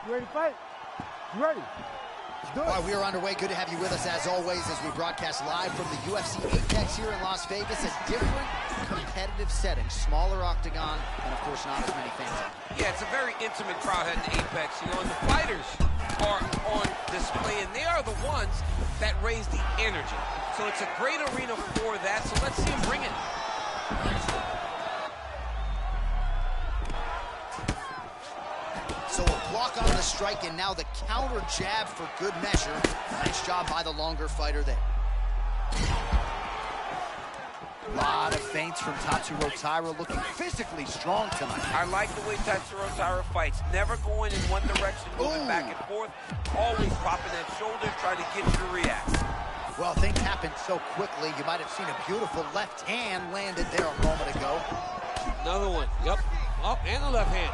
You ready to fight? You ready? All right, we are underway. Good to have you with us as always as we broadcast live from the UFC Apex here in Las Vegas. A different competitive setting, smaller octagon, and of course not as many fans. Yeah, it's a very intimate crowd at the Apex, and the fighters are on display, and they are the ones that raise the energy. So it's a great arena for that, so let's see them bring it. So a block on the strike, and now the counter jab for good measure. Nice job by the longer fighter there. A lot of feints from Tatsuro Taira, looking physically strong tonight. I like the way Tatsuro Taira fights. Never going in one direction, moving back and forth. Always popping that shoulder, trying to get you to react. Well, things happen so quickly. You might have seen a beautiful left hand landed there a moment ago. Another one. Yep. Up and the left hand.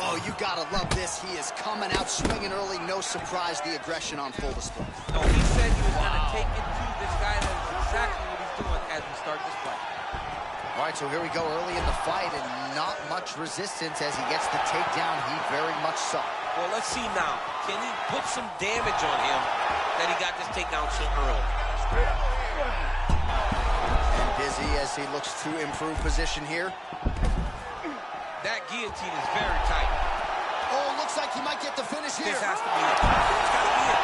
Oh, you gotta love this. He is coming out swinging early. No surprise, the aggression on full display. No, he said he was gonna take it to this guy. That's exactly what he's doing as we start this fight. All right, so here we go early in the fight, and not much resistance as he gets the takedown. He very much saw. Well, let's see now. Can he put some damage on him that he got this takedown so early? And busy as he looks to improve position here. That guillotine is very tight. Oh, looks like he might get the finish here. This has to be it. It's got to be it.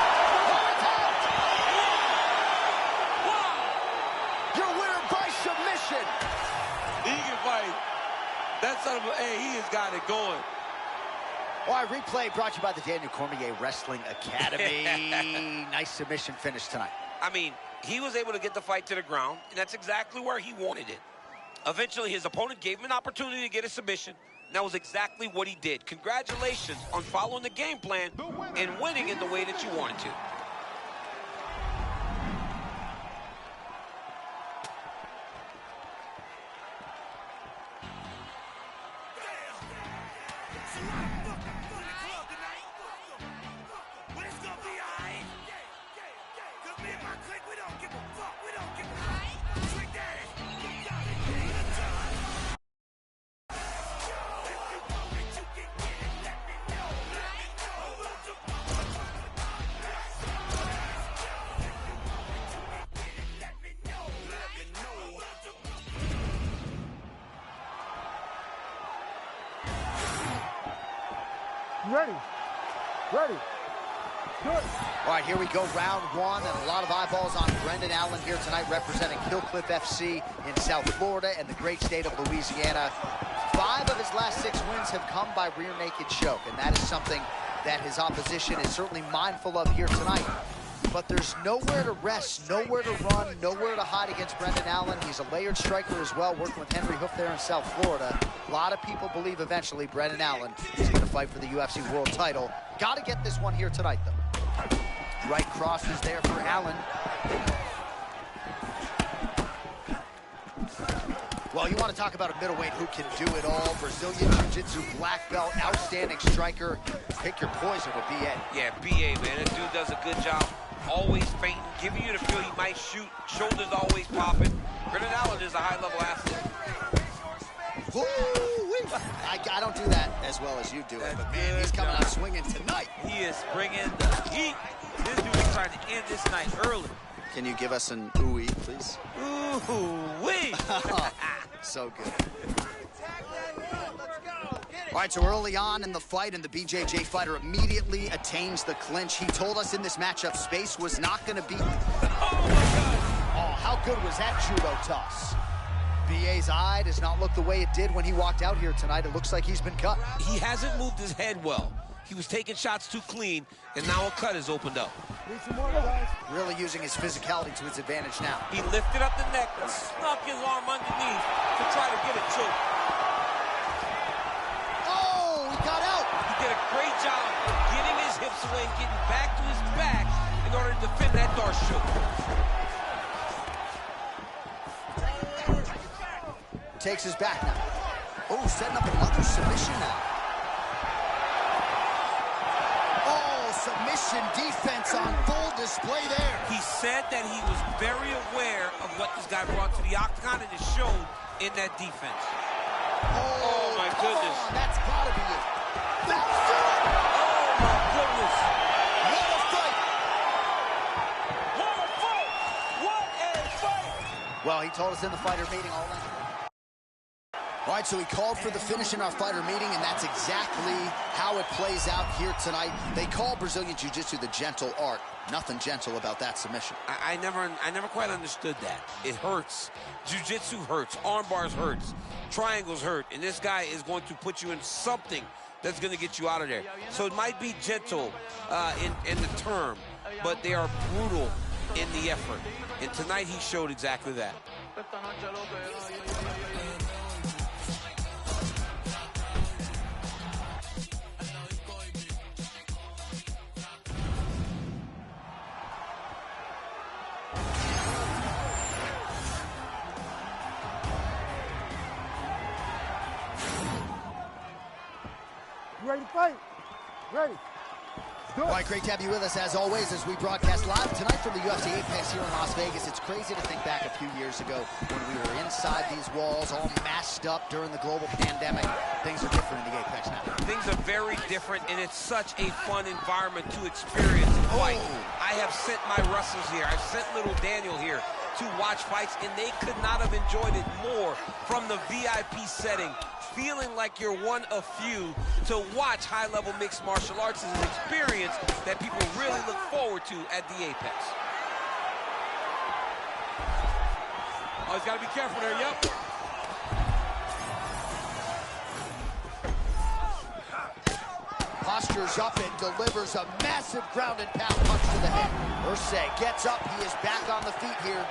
Wow! Your winner by submission. He can fight. That son of a, hey, he has got it going. All right, replay brought to you by the Daniel Cormier Wrestling Academy. Nice submission finish tonight. I mean, he was able to get the fight to the ground, and that's exactly where he wanted it. Eventually, his opponent gave him an opportunity to get a submission. And that was exactly what he did. Congratulations on following the game plan and winning in the way that you wanted to. Ready. Ready. Good. All right, here we go, round one, and a lot of eyeballs on Brendan Allen here tonight, representing Hillcliff FC in South Florida and the great state of Louisiana. 5 of his last 6 wins have come by rear naked choke, and that is something that his opposition is certainly mindful of here tonight. But there's nowhere to rest, nowhere to run, nowhere to hide against Brendan Allen. He's a layered striker as well, working with Henry Hoof there in South Florida. A lot of people believe eventually Brendan Allen is going to fight for the UFC world title. Got to get this one here tonight, though. Right cross is there for Allen. Well, you want to talk about a middleweight who can do it all. Brazilian Jiu-Jitsu black belt, outstanding striker. Pick your poison with B.A. Yeah, B.A., man. That dude does a good job. Always fainting, giving you the feel he might shoot. Shoulders always popping. Brendan Allen is a high-level athlete. I don't do that as well as you do it, but man, he's coming out swinging tonight. He is bringing the heat. This dude is trying to end this night early. Can you give us an ooh-wee, please? Ooh-wee. So good. All right, so early on in the fight, and the BJJ fighter immediately attains the clinch. He told us in this matchup space was not going to be... Oh, my God. Oh, how good was that judo toss? B.A.'s eye does not look the way it did when he walked out here tonight. It looks like he's been cut. He hasn't moved his head well. He was taking shots too clean, and now a cut has opened up. Need some more, guys. Really using his physicality to his advantage now. He lifted up the neck and snuck his arm underneath to try to get a choke. Oh, he got out. He did a great job of getting his hips away and getting back to his back in order to defend that Darce choke. Takes his back now. Oh, setting up another submission now. Oh, submission defense on full display there. He said that he was very aware of what this guy brought to the octagon, and it showed in that defense. Oh, my goodness. That's gotta be it. Bounce to it! Oh, my goodness. What a fight! What a fight! What a fight! Well, he told us in the fighter meeting all that. All right, so he called for the finish in our fighter meeting, and that's exactly how it plays out here tonight. They call Brazilian Jiu-Jitsu the gentle art. Nothing gentle about that submission. I never quite understood that. It hurts. Jiu-Jitsu hurts. Arm bars hurts. Triangles hurt. And this guy is going to put you in something that's going to get you out of there. So it might be gentle in the term, but they are brutal in the effort. And tonight he showed exactly that. You ready to fight? Ready. All right, great to have you with us, as always, as we broadcast live tonight from the UFC Apex here in Las Vegas. It's crazy to think back a few years ago when we were inside these walls, all masked up during the global pandemic. Things are different in the Apex now. Things are very different, and it's such a fun environment to experience and fight. I have sent my wrestlers here. I've sent little Daniel here to watch fights, and they could not have enjoyed it more from the VIP setting. Feeling like you're one of few to watch high-level mixed martial arts is an experience that people really look forward to at the Apex. Oh, he's got to be careful there, yep. Postures up and delivers a massive ground and pound punch to the head. Ursay gets up. He is back on the feet here.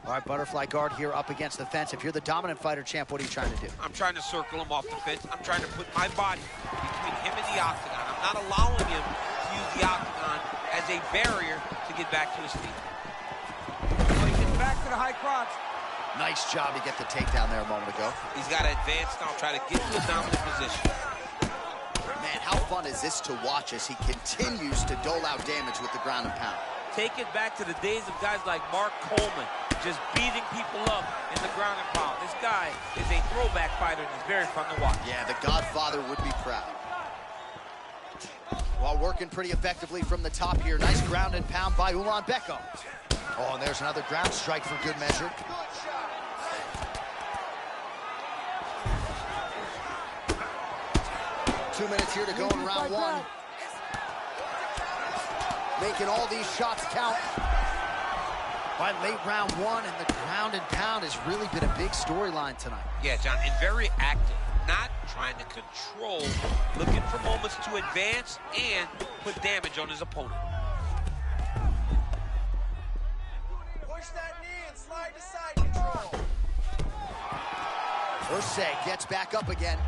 All right, butterfly guard here up against the fence. If you're the dominant fighter, champ, what are you trying to do? I'm trying to circle him off the fence. I'm trying to put my body between him and the octagon. I'm not allowing him to use the octagon as a barrier to get back to his feet. So he gets back to the high crotch. Nice job to get the takedown there a moment ago. He's got to advance now, try to get to a dominant position. Man, how fun is this to watch as he continues to dole out damage with the ground and pound? Take it back to the days of guys like Mark Coleman, just beating people up in the ground and pound. This guy is a throwback fighter, and he's very fun to watch. Yeah, the Godfather would be proud. While working pretty effectively from the top here, nice ground and pound by Ulanbeko. Oh, and there's another ground strike for good measure. Two minutes here to go in round one. Making all these shots count. By late round one, and the ground and pound has really been a big storyline tonight. Yeah, John, and very active. Not trying to control, looking for moments to advance and put damage on his opponent. Push that knee and slide to side control. Ursay gets back up again.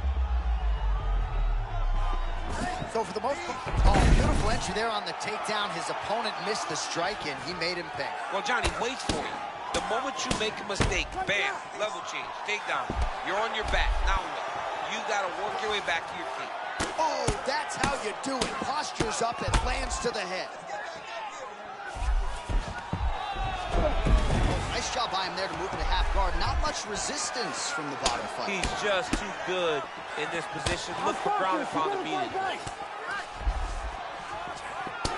So for the most part, oh, beautiful entry there on the takedown. His opponent missed the strike, and he made him pay. Well, Johnny, waits for you. The moment you make a mistake, bam, level change, takedown. You're on your back. Now what? You got to work your way back to your feet. Oh, that's how you do it. Postures up and lands to the head. Oh, nice job by him there to move into half guard. Not much resistance from the bottom fight. He's just too good in this position. Look for ground and pound immediately.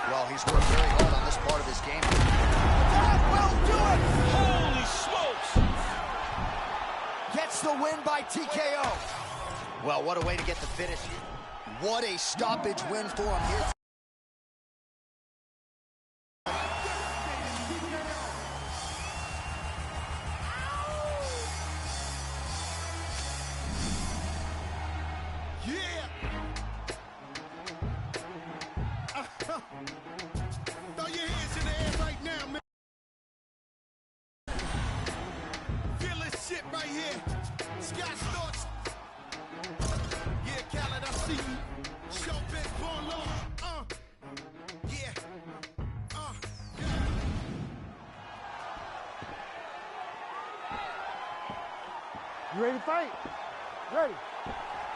Well, he's worked very hard on this part of his game. That will do it! Holy smokes! Gets the win by TKO. Well, what a way to get the finish. What a stoppage win for him here. Throw your hands in the air right now, man. Feel this shit right here. Scott Storch. Yeah, Khaled, I see you. Showbiz, born low. Yeah. You ready to fight? Ready.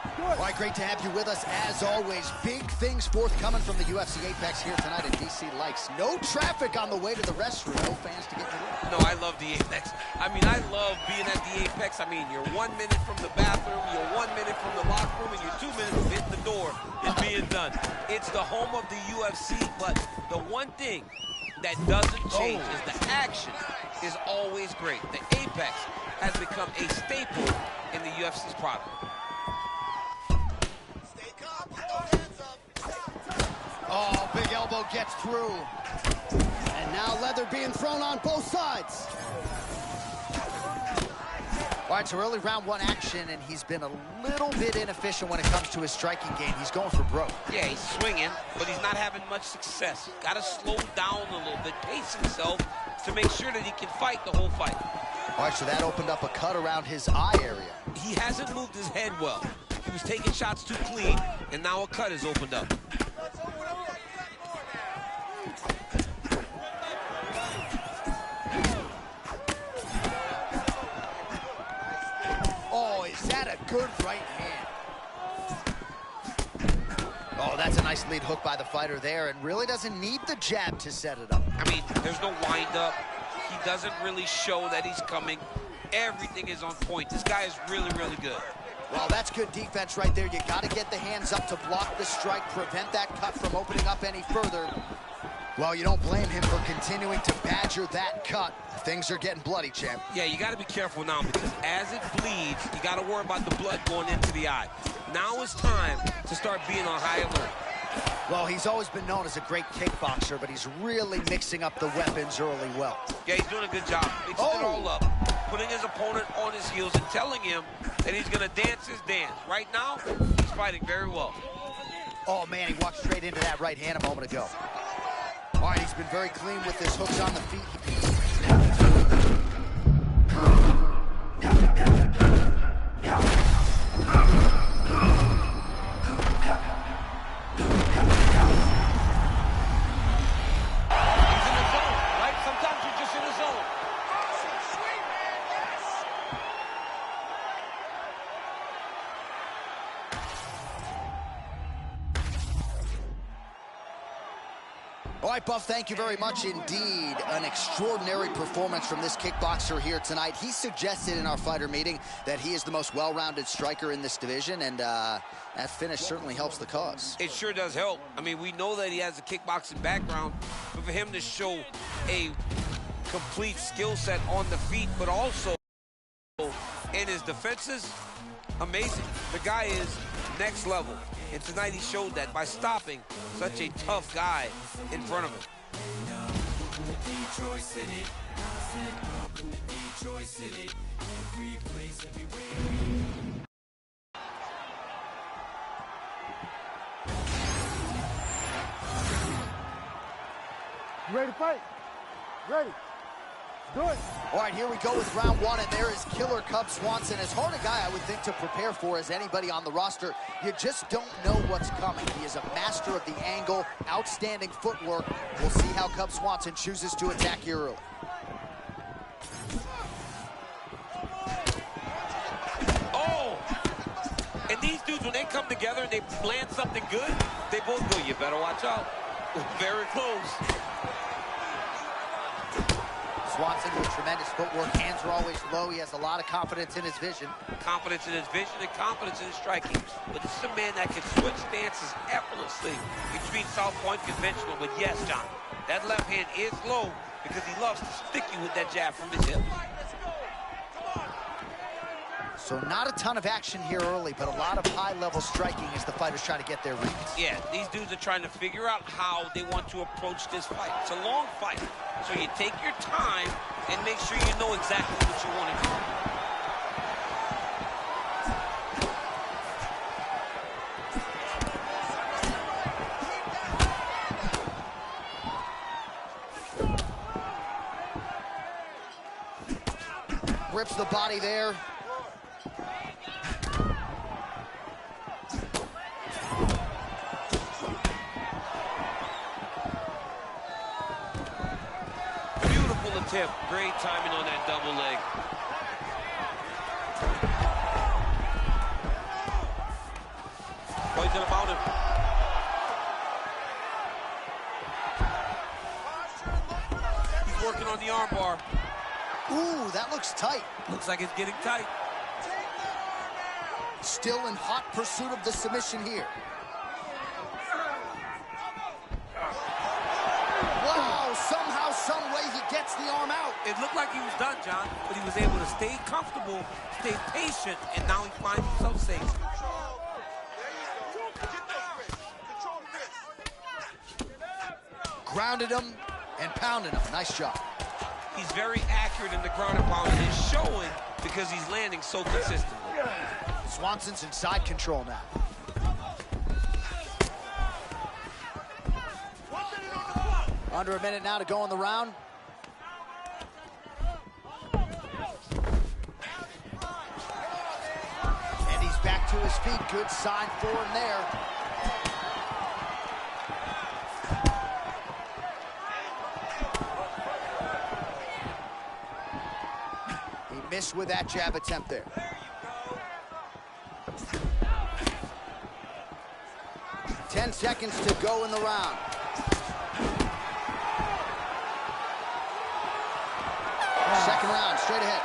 Good. All right, great to have you with us as always. Big things forthcoming from the UFC Apex here tonight at DC Lights. No traffic on the way to the restroom. No fans to get in the ring. No, I love the Apex. I mean, I love being at the Apex. I mean, you're 1 minute from the bathroom, you're 1 minute from the locker room, and you're 2 minutes from hitting the door and being done. It's the home of the UFC, but the one thing that doesn't change is the action is always great. The Apex has become a staple in the UFC's product. Oh, big elbow gets through. And now leather being thrown on both sides. All right, so early round one action, and he's been a little bit inefficient when it comes to his striking game. He's going for broke. Yeah, he's swinging, but he's not having much success. Got to slow down a little bit, pace himself to make sure that he can fight the whole fight. All right, so that opened up a cut around his eye area. He hasn't moved his head well. He was taking shots too clean, and now a cut has opened up. Oh, is that a good right hand? Oh, that's a nice lead hook by the fighter there, and really doesn't need the jab to set it up. I mean, there's no wind-up. He doesn't really show that he's coming. Everything is on point. This guy is really, really good. Well, that's good defense right there. You got to get the hands up to block the strike, prevent that cut from opening up any further. Well, you don't blame him for continuing to badger that cut. Things are getting bloody, champ. Yeah, you got to be careful now because as it bleeds, you got to worry about the blood going into the eye. Now it's time to start being on high alert. Well, he's always been known as a great kickboxer, but he's really mixing up the weapons early well. Yeah, he's doing a good job. Mixing it all up, putting his opponent on his heels and telling him that he's going to dance his dance. Right now, he's fighting very well. Oh, man, he walked straight into that right hand a moment ago. All right, he's been very clean with his hooks on the feet. All right, Buff, thank you very much indeed. An extraordinary performance from this kickboxer here tonight. He suggested in our fighter meeting that he is the most well-rounded striker in this division, and that finish certainly helps the cause. It sure does help. I mean, we know that he has a kickboxing background, but for him to show a complete skill set on the feet, but also in his defenses, amazing. The guy is next level. And tonight he showed that by stopping such a tough guy in front of him. You ready to fight? Ready. Good. All right, here we go with round one, and there is Killer Cub Swanson. As hard a guy I would think to prepare for as anybody on the roster. You just don't know what's coming. He is a master of the angle, outstanding footwork. We'll see how Cub Swanson chooses to attack here early. Oh! And these dudes, when they come together and they land something good, they both go, you better watch out. Very close. Swanson with tremendous footwork. Hands are always low. He has a lot of confidence in his vision. Confidence in his vision and confidence in his striking. But this is a man that can switch stances effortlessly between southpaw and conventional. But yes, John, that left hand is low because he loves to stick you with that jab from his hip. So not a ton of action here early, but a lot of high-level striking as the fighters try to get their reads. Yeah, these dudes are trying to figure out how they want to approach this fight. It's a long fight, so you take your time and make sure you know exactly what you want to do. Rips the body there. Beautiful attempt. Great timing on that double leg. thinking about him. He's working on the armbar. Ooh, that looks tight. Looks like it's getting tight. Still in hot pursuit of the submission here. Wow, somehow, some way he gets the arm out. It looked like he was done, John, but he was able to stay comfortable, stay patient, and now he finds himself safe. Grounded him and pounded him. Nice job. He's very accurate in the ground and pound, and it's showing because he's landing so consistently. Swanson's in side control now. Under a minute now to go in the round. And he's back to his feet. Good sign for him there. He missed with that jab attempt there. 10 seconds to go in the round. Second round, straight ahead.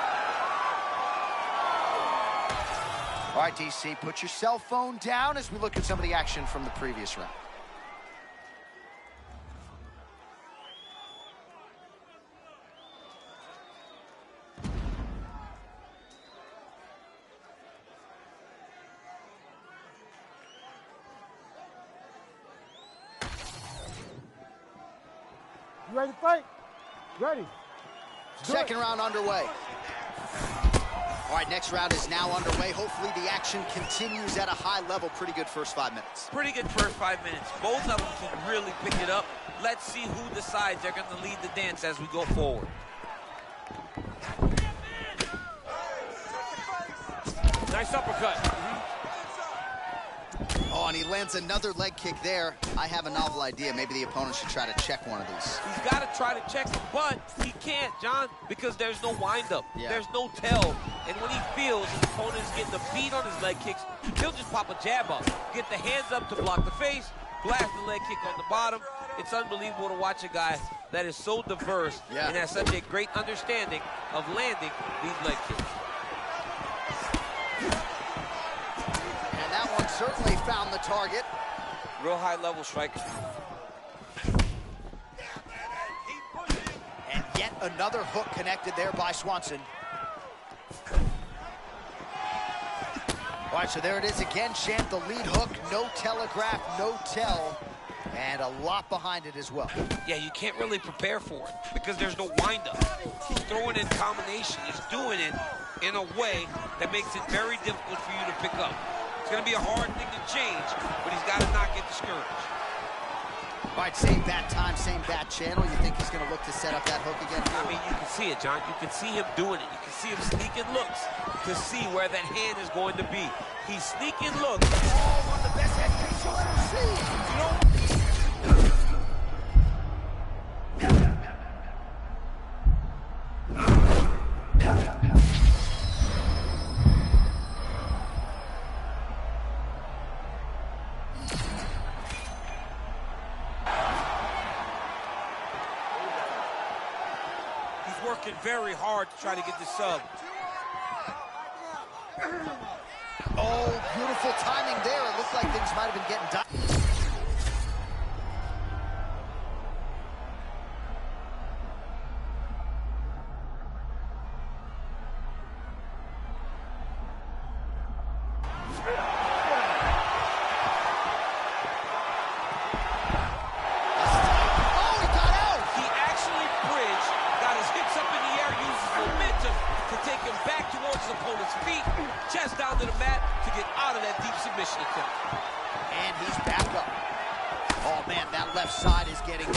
All right, DC, put your cell phone down as we look at some of the action from the previous round. You ready to fight? Ready. Second round underway. All right, next round is now underway. Hopefully the action continues at a high level. Pretty good first 5 minutes. Pretty good first 5 minutes. Both of them can really pick it up. Let's see who decides they're going to lead the dance as we go forward. Nice uppercut. Oh, and he lands another leg kick there. I have a novel idea. Maybe the opponent should try to check one of these. He's got to try to check him, but he can't, John, because there's no windup. Yeah. There's no tell. And when he feels his opponent is getting a beat on his leg kicks, he'll just pop a jab up, get the hands up to block the face, blast the leg kick on the bottom. It's unbelievable to watch a guy that is so diverse and has such a great understanding of landing these leg kicks. And that one certainly found the target. Real high-level striker. And yet another hook connected there by Swanson. All right, so there it is again, Champ, the lead hook. No telegraph, no tell, and a lot behind it as well. Yeah, you can't really prepare for it because there's no windup. He's throwing in combination. He's doing it in a way that makes it very difficult for you to pick up. It's going to be a hard thing to change, but he's got to not get discouraged. All right, same bat time, same bat channel. You think he's going to look to set up that hook again? I mean, you can see it, John. You can see him doing it. You can see him sneaking looks to see where that hand is going to be. He's sneaking looks. Oh, one of the best head kicks you'll ever see. You know, working very hard to try to get the sub. Oh, beautiful timing there. It looked like things might have been getting done. Chest down to the mat to get out of that deep submission attempt. And he's back up. Oh, man, that left side is getting... Oh,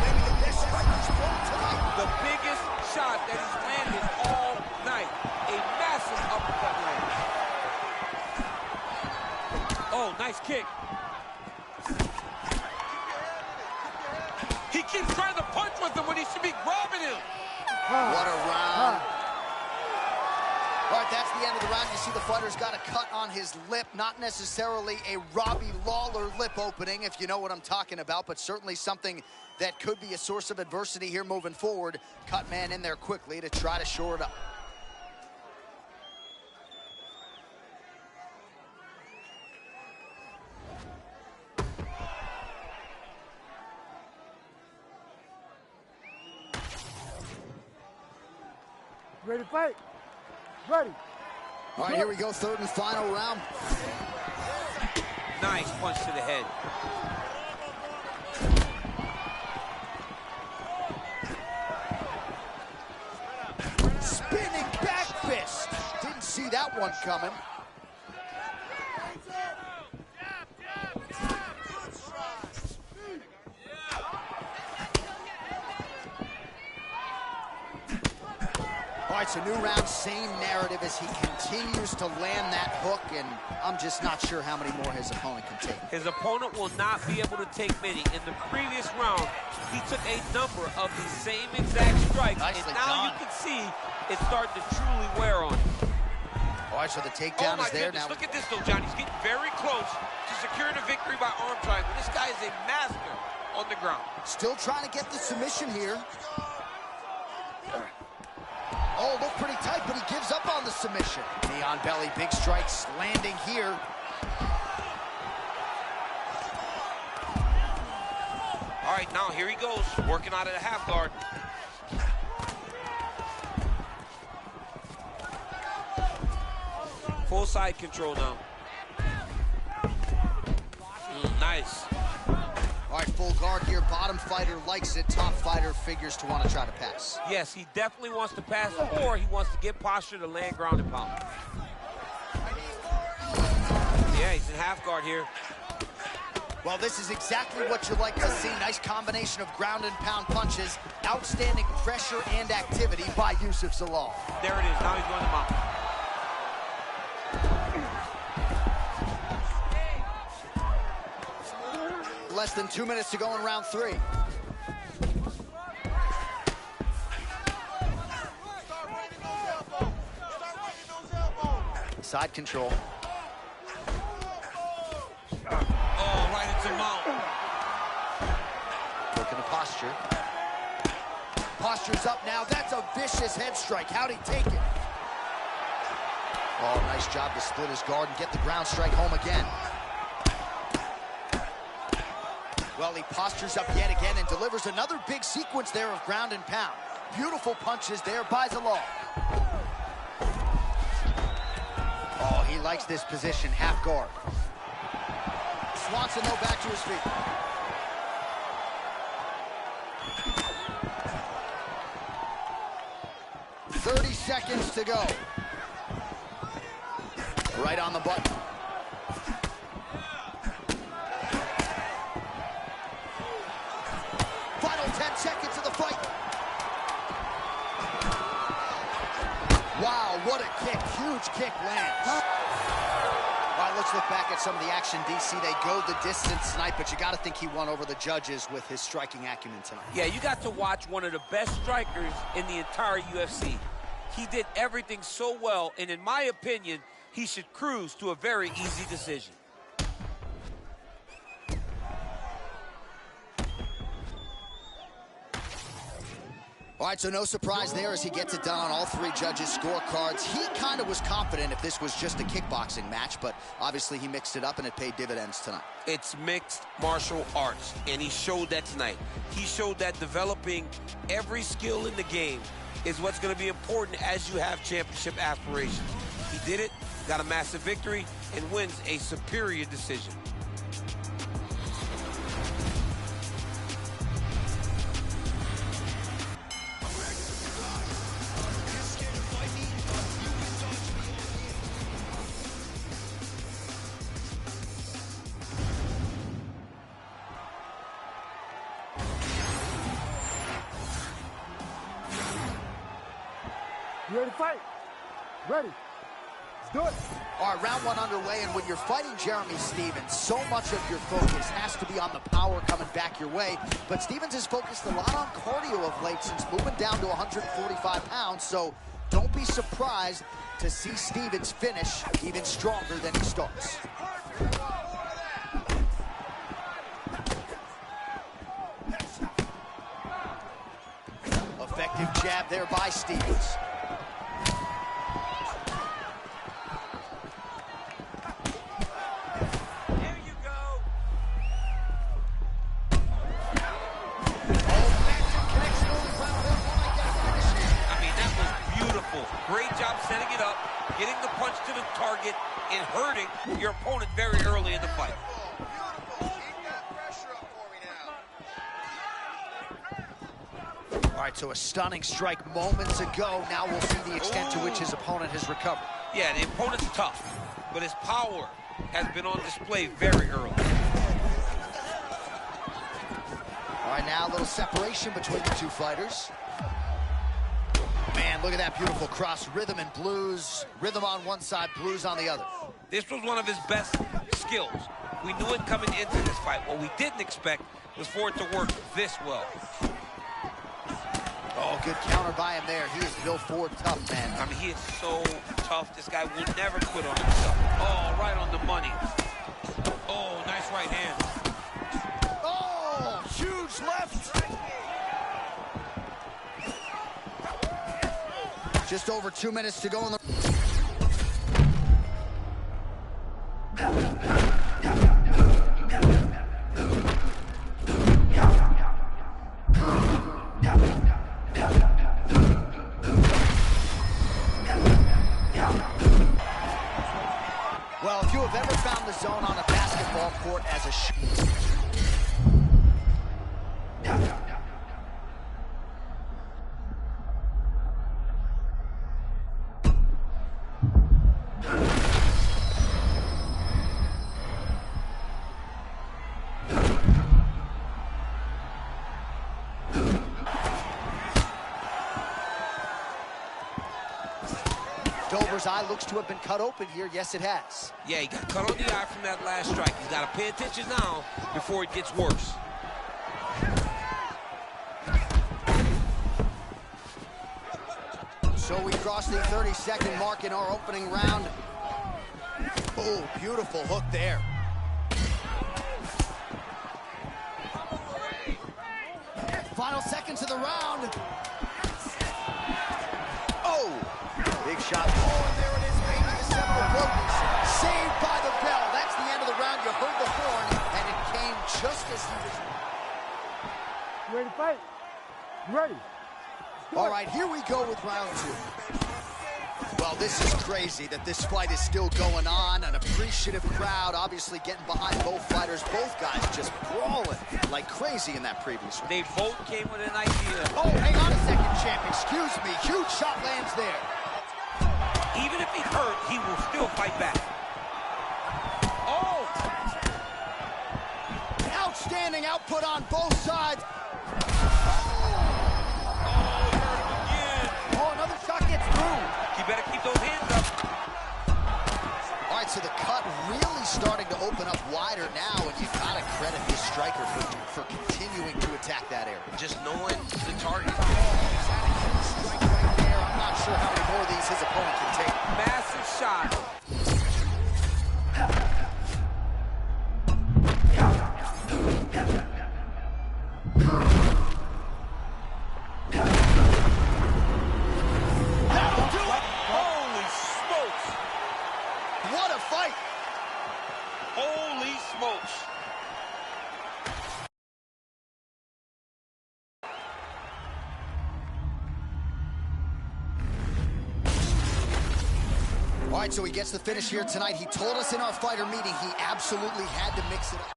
maybe the best strike he's thrown tonight. The biggest shot that he's landed all night. A massive uppercut land. Oh, nice kick. He keeps trying to punch with him when he should be grabbing him. What a round. All right, that's the end of the round. You see the fighter's got a cut on his lip. Not necessarily a Robbie Lawler lip opening, if you know what I'm talking about, but certainly something that could be a source of adversity here moving forward. Cut man in there quickly to try to shore it up. Ready to fight? Ready. All right, here we go, third and final round. Nice punch to the head. Spinning back fist. Didn't see that one coming. All right, so new round, same narrative as he continues to land that hook, and I'm just not sure how many more his opponent can take. His opponent will not be able to take many. In the previous round, he took a number of the same exact strikes, Nicely and now done. you can see it's starting to truly wear on him. All right, so the takedown is there goodness. now. Look at this, though, John. He's getting very close to securing a victory by arm triangle. This guy is a master on the ground. Still trying to get the submission here. Oh, looked pretty tight, but he gives up on the submission. Knee on belly, big strikes landing here. All right, now here he goes, working out of the half guard. Full side control now. Nice. All right, full guard here. Bottom fighter likes it. Top fighter figures to want to try to pass. Yes, he definitely wants to pass, or he wants to get posture to land ground and pound. Yeah, he's in half guard here. Well, this is exactly what you like to see. Nice combination of ground and pound punches. Outstanding pressure and activity by Yusuf Zalal. There it is. Now he's going to mount. Less than 2 minutes to go in round 3. Side control. Oh, right into mount. Looking at posture. Posture's up now. That's a vicious head strike. How'd he take it? Oh, nice job to split his guard and get the ground strike home again. Well, he postures up yet again and delivers another big sequence there of ground and pound. Beautiful punches there by Zalal. Oh, he likes this position, half guard. Swanson, though, back to his feet. "30 seconds to go." Right on the button. Final 10 seconds of the fight. Wow, what a kick. Huge kick lands. All right, let's look back at some of the action, DC. They go the distance tonight, but you got to think he won over the judges with his striking acumen tonight. Yeah, you got to watch one of the best strikers in the entire UFC. He did everything so well, and in my opinion, he should cruise to a very easy decision. All right, so no surprise there as he gets it done on all 3 judges' scorecards. He kind of was confident if this was just a kickboxing match, but obviously he mixed it up and it paid dividends tonight. It's mixed martial arts, and he showed that tonight. He showed that developing every skill in the game is what's going to be important as you have championship aspirations. He did it, got a massive victory, and wins a superior decision. You ready to fight? Ready. Let's do it. All right, round 1 underway, and when you're fighting Jeremy Stephens, so much of your focus has to be on the power coming back your way. But Stephens has focused a lot on cardio of late since moving down to 145 pounds, so don't be surprised to see Stevens finish even stronger than he starts. Effective jab there by Stevens. There you go. I mean, that was beautiful. Great job setting it up, getting the punch to the target, and hurting your opponent very early in the fight. All right, so a stunning strike moments ago. Now we'll see the extent to which his opponent has recovered. Yeah, the opponent's tough, but his power has been on display very early. All right, now a little separation between the two fighters. Man, look at that beautiful cross. Rhythm and blues. Rhythm on one side, blues on the other. This was one of his best skills. We knew it coming into this fight. What we didn't expect was for it to work this well. Oh, good counter by him there. He is Bill Ford tough, man. I mean, he is so tough. This guy will never quit on himself. Oh, right on the money. Oh, nice right hand. Oh, huge left. Just over 2 minutes to go in the... Well, if you have ever found the zone on a basketball court as a Dober's eye looks to have been cut open here. Yes, it has. Yeah, he got cut on the eye from that last strike. He's got to pay attention now before it gets worse. So we cross the 30-second mark in our opening round. Oh, beautiful hook there. Final seconds of the round. Oh, big shot. Oh, and there it is, baby. The seminal focus. Saved by the bell. That's the end of the round. You heard the horn, and it came just as he was. You ready to fight? You ready? All right, here we go with round two. Well, this is crazy that this fight is still going on. An appreciative crowd, obviously getting behind both fighters. Both guys just brawling like crazy in that previous one. They both came with an idea. Oh, hang on a second, champ. Excuse me. Huge shot lands there. Even if he's hurt, he will still fight back. Oh! Outstanding output on both sides. You better keep those hands up. All right, so the cut really starting to open up wider now, and you gotta credit this striker for continuing to attack that area. Just knowing the target. Strike right there. I'm not sure how many more of these his opponent can take. Massive shot. What a fight! Holy smokes. All right, so he gets the finish here tonight. He told us in our fighter meeting he absolutely had to mix it up.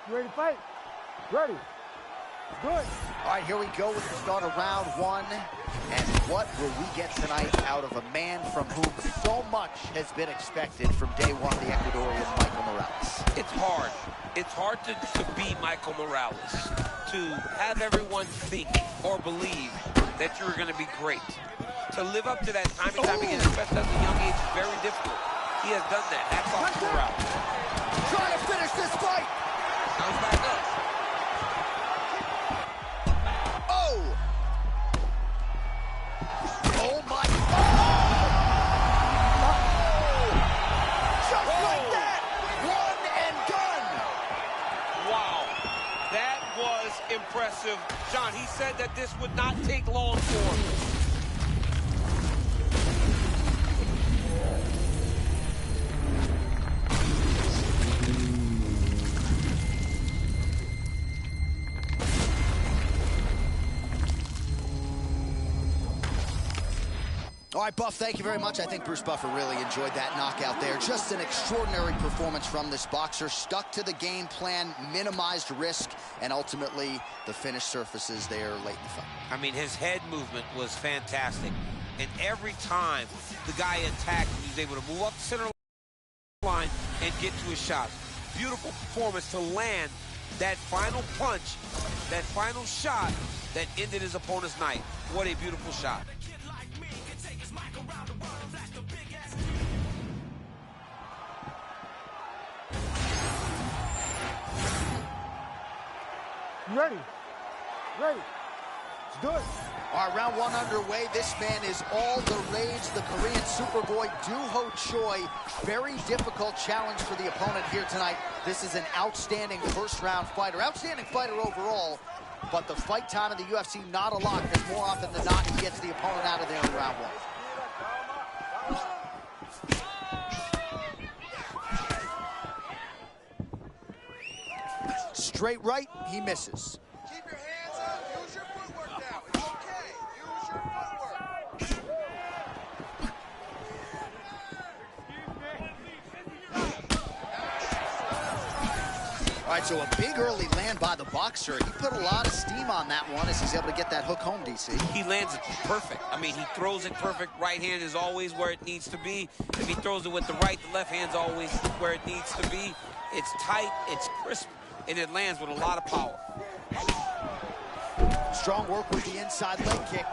You ready to fight? Ready. Good. All right, here we go with the start of round one. And what will we get tonight out of a man from whom so much has been expected from day one, the Ecuadorian Michael Morales? It's hard. It's hard to be Michael Morales, to have everyone think or believe that you're going to be great. To live up to that time and time again, especially at a young age, is very difficult. He has done that. Hats off to Morales. Trying to finish this fight. Now he's back up. Oh! Oh my God! Just like that! One and done! Wow. That was impressive. John, he said that this would not take long for him. All right, Buff, thank you very much. I think Bruce Buffer really enjoyed that knockout there. Just an extraordinary performance from this boxer. Stuck to the game plan, minimized risk, and ultimately the finish surfaces there late in the fight. I mean, his head movement was fantastic. And every time the guy attacked, he was able to move up the center line and get to his shot. Beautiful performance to land that final punch, that final shot that ended his opponent's night. What a beautiful shot. You ready? Ready. Let's do it. All right, round one underway. This man is all the rage, the Korean Superboy, Doo-Ho Choi. Very difficult challenge for the opponent here tonight. This is an outstanding first-round fighter. Outstanding fighter overall, but the fight time in the UFC, not a lot, because more often than not, he gets the opponent out of there in round one. Straight right, he misses. Keep your hands up. Use your footwork now. It's okay. Use your footwork. All right, so a big early land by the boxer. He put a lot of steam on that one as he's able to get that hook home, DC. He lands it perfect. I mean, he throws it perfect. Right hand is always where it needs to be. If he throws it with the right, the left hand's always where it needs to be. It's tight, it's crisp, and it lands with a lot of power. Strong work with the inside leg kick.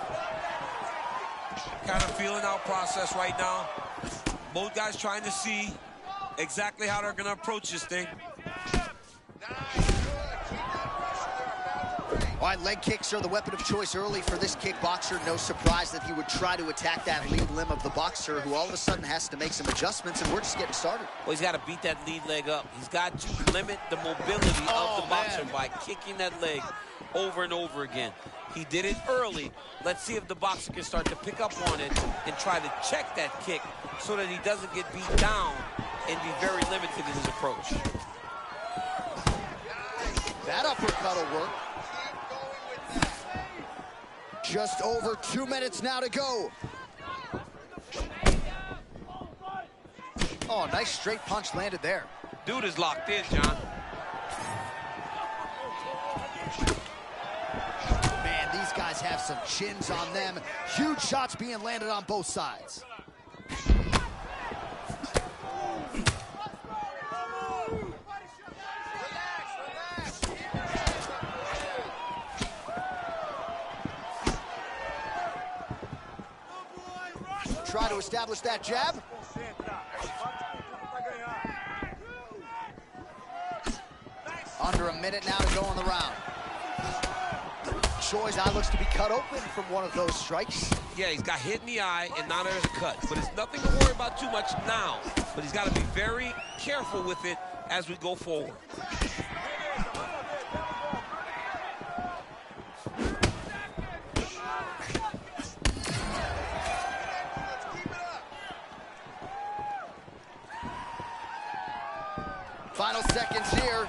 Kind of feeling out process right now. Both guys trying to see exactly how they're going to approach this thing. All right, leg kicks are the weapon of choice early for this kickboxer. No surprise that he would try to attack that lead limb of the boxer, who all of a sudden has to make some adjustments, and we're just getting started. Well, he's got to beat that lead leg up. He's got to limit the mobility of the boxer by kicking that leg over and over again. He did it early. Let's see if the boxer can start to pick up on it and try to check that kick so that he doesn't get beat down and be very limited in his approach. That uppercut will work. Just over 2 minutes now to go. Oh, nice straight punch landed there. Dude is locked in, John. Man, these guys have some chins on them. Huge shots being landed on both sides. Try to establish that jab. Under a minute now to go in the round. Choi's eye looks to be cut open from one of those strikes. Yeah, he's got hit in the eye, and now there's a cut. But it's nothing to worry about too much now. But he's got to be very careful with it as we go forward. Final seconds here.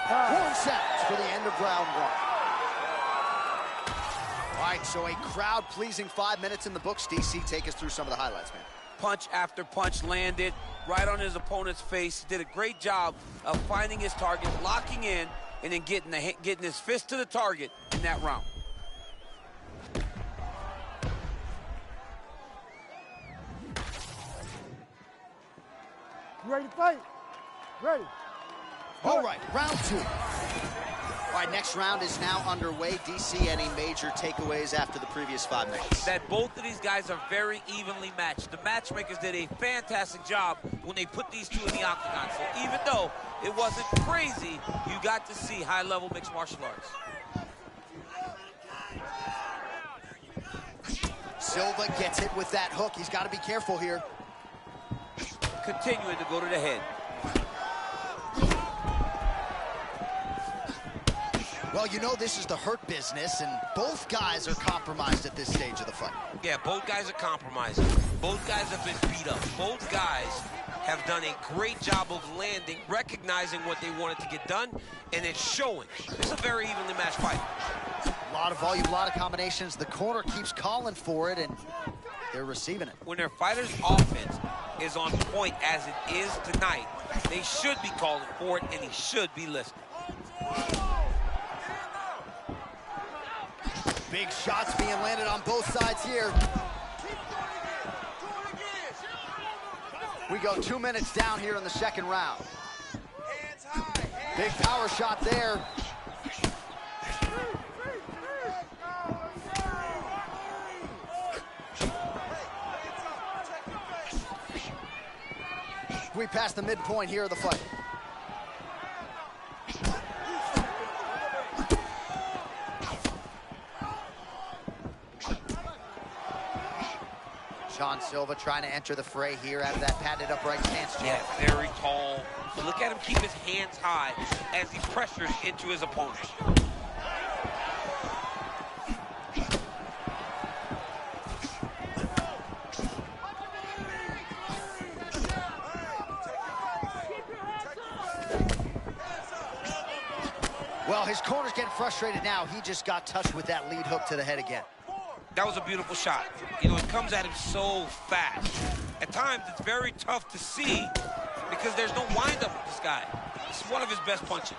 Horn sounds for the end of round one. All right, so a crowd-pleasing 5 minutes in the books. DC, take us through some of the highlights, man. Punch after punch landed right on his opponent's face. Did a great job of finding his target, locking in, and then getting his fist to the target in that round. You ready to fight? Ready. All right, round 2. All right, next round is now underway. DC, any major takeaways after the previous 5 minutes? That both of these guys are very evenly matched. The matchmakers did a fantastic job when they put these two in the octagon. So even though it wasn't crazy, you got to see high-level mixed martial arts. Silva gets hit with that hook. He's got to be careful here. Continuing to go to the head. Well, you know this is the hurt business, and both guys are compromised at this stage of the fight. Yeah, both guys are compromised. Both guys have been beat up. Both guys have done a great job of landing, recognizing what they wanted to get done, and it's showing. It's a very evenly matched fight. A lot of volume, a lot of combinations. The corner keeps calling for it, and they're receiving it. When their fighter's offense is on point as it is tonight, they should be calling for it, and he should be listening. Big shots being landed on both sides here. We go 2 minutes down here in the second round. Big power shot there. We passed the midpoint here of the fight. John Silva trying to enter the fray here out of that padded upright stance. Yeah, very tall. But look at him keep his hands high as he pressures into his opponent. Well, his corner's getting frustrated now. He just got touched with that lead hook to the head again. That was a beautiful shot. You know, it comes at him so fast. At times, it's very tough to see because there's no wind-up with this guy. It's one of his best punches.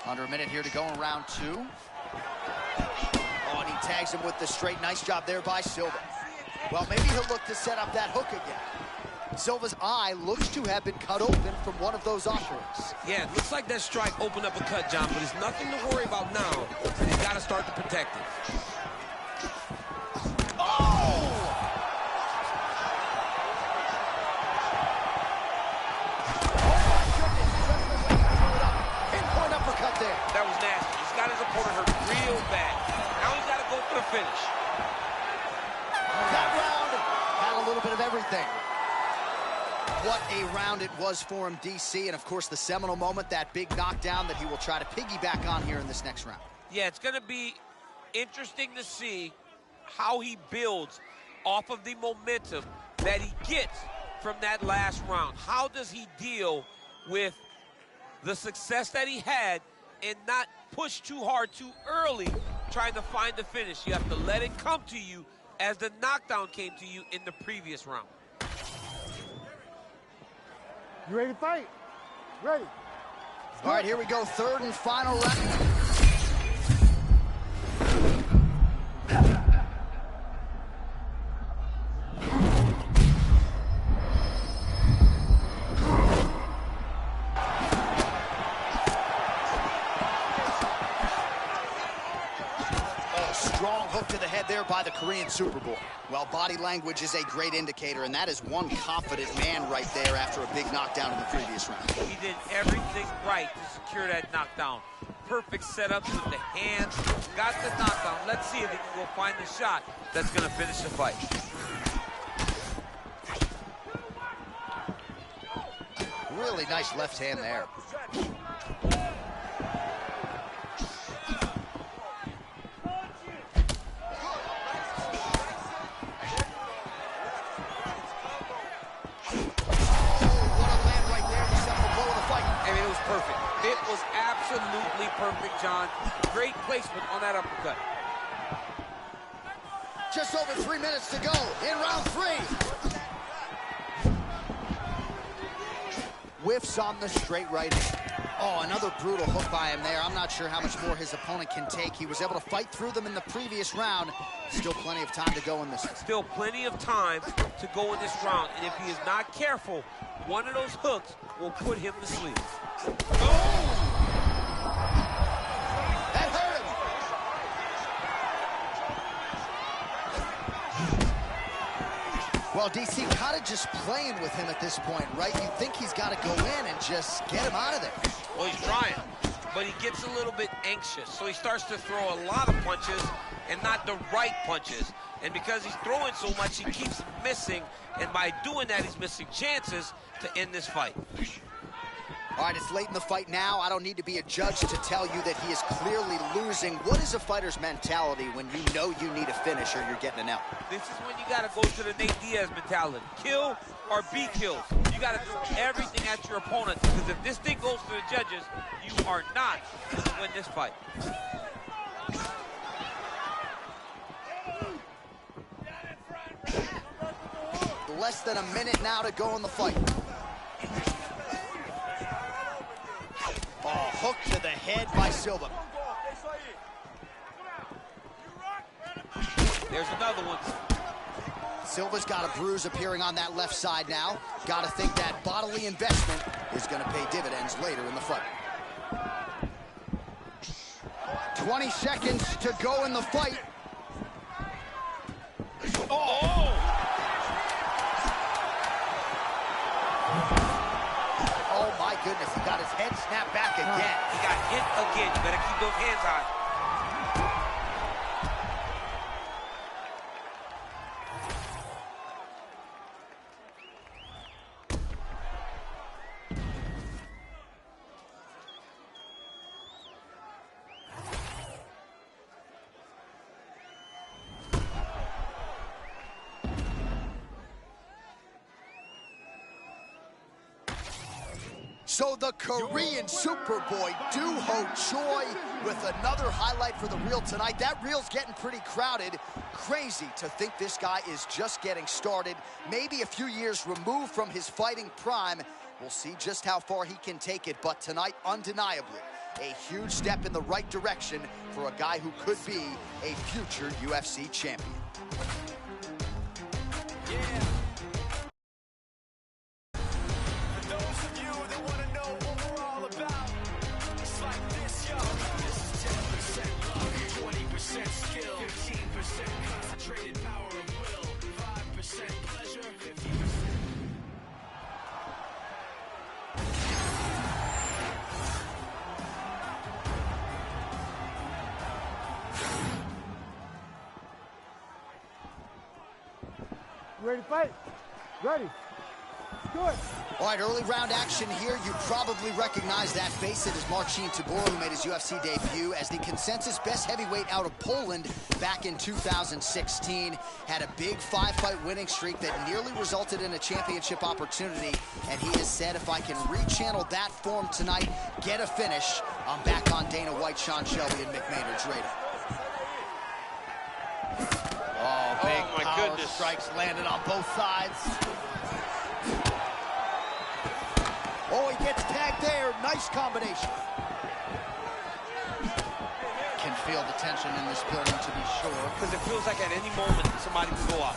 Under a minute here to go in round 2. Oh, and he tags him with the straight. Nice job there by Silva. Well, maybe he'll look to set up that hook again. Silva's eye looks to have been cut open from one of those offerings. Yeah, it looks like that strike opened up a cut, John, but it's nothing to worry about now. He's got to start to protect it. Oh! Pinpoint uppercut there. That was nasty. He's got his opponent hurt real bad. Now he's got to go for the finish. That round had a little bit of everything. What a round it was for him, DC, and of course the seminal moment, that big knockdown that he will try to piggyback on here in this next round. Yeah, it's going to be interesting to see how he builds off of the momentum that he gets from that last round. How does he deal with the success that he had and not push too hard too early trying to find the finish? You have to let it come to you as the knockdown came to you in the previous round. You ready to fight? Ready. All right, here we go, third and final round. Strong hook to the head there by the Korean Superboy. Well, body language is a great indicator, and that is one confident man right there after a big knockdown in the previous round. He did everything right to secure that knockdown. Perfect setups with the hands. Got the knockdown. Let's see if he can go find the shot that's going to finish the fight. Really nice left hand there. It was absolutely perfect, John. Great placement on that uppercut. Just over 3 minutes to go in round 3. Whiffs on the straight right hand. Oh, another brutal hook by him there. I'm not sure how much more his opponent can take. He was able to fight through them in the previous round. Still plenty of time to go in this. Still plenty of time to go in this round. And if he is not careful, one of those hooks will put him to sleep. Oh! That hurt him. Well, DC kind of just playing with him at this point, right? You think he's got to go in and just get him out of there. Well, he's trying, but he gets a little bit anxious. So he starts to throw a lot of punches and not the right punches. And because he's throwing so much, he keeps missing. And by doing that, he's missing chances to end this fight. All right, it's late in the fight now. I don't need to be a judge to tell you that he is clearly losing. What is a fighter's mentality when you know you need a finish or you're getting an out? This is when you got to go to the Nate Diaz mentality. Kill or be killed. You got to throw everything at your opponent, because if this thing goes to the judges, you are not going to win this fight. Less than a minute now to go in the fight. Oh, hook to the head by Silva. There's another one. Silva's got a bruise appearing on that left side now. Got to think that bodily investment is going to pay dividends later in the fight. 20 seconds to go in the fight. Oh! Oh my goodness, he got his head snapped back again. He got hit again. You better keep those hands high. So the Korean Superboy, Do-Ho Choi, with another highlight for the reel tonight. That reel's getting pretty crowded. Crazy to think this guy is just getting started. Maybe a few years removed from his fighting prime. We'll see just how far he can take it. But tonight, undeniably, a huge step in the right direction for a guy who could be a future UFC champion. Yeah. For those of you that want to know what we're all about, it's like this, yo. This is 10% luck, 20% skill, 15% concentrated power of will, 5% pleasure, 50%. You ready to fight? Ready. Let's do it. All right, early round action here. You probably recognize that face. It is Marcin Tybura, who made his UFC debut as the consensus best heavyweight out of Poland back in 2016. Had a big 5-fight winning streak that nearly resulted in a championship opportunity. And he has said, if I can rechannel that form tonight, get a finish, I'm back on Dana White, Sean Shelby, and Mick Maynard's radar. Oh, big my power goodness. strikes landed on both sides. Oh, he gets tagged there. Nice combination. Can feel the tension in this building, to be sure. Because it feels like at any moment somebody can go out.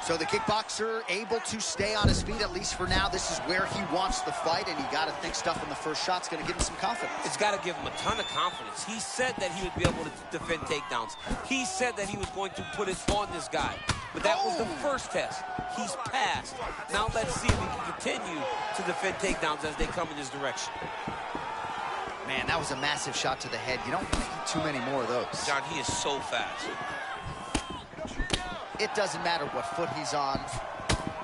So the kickboxer able to stay on his feet, at least for now. This is where he wants the fight, and you got to think stuff in the first shot's going to give him some confidence. It's got to give him a ton of confidence. He said that he would be able to defend takedowns. He said that he was going to put it on this guy. But that was the first test. He's passed. Now let's see if he can continue to defend takedowns as they come in his direction. Man, that was a massive shot to the head. You don't see too many more of those. John, he is so fast. It doesn't matter what foot he's on,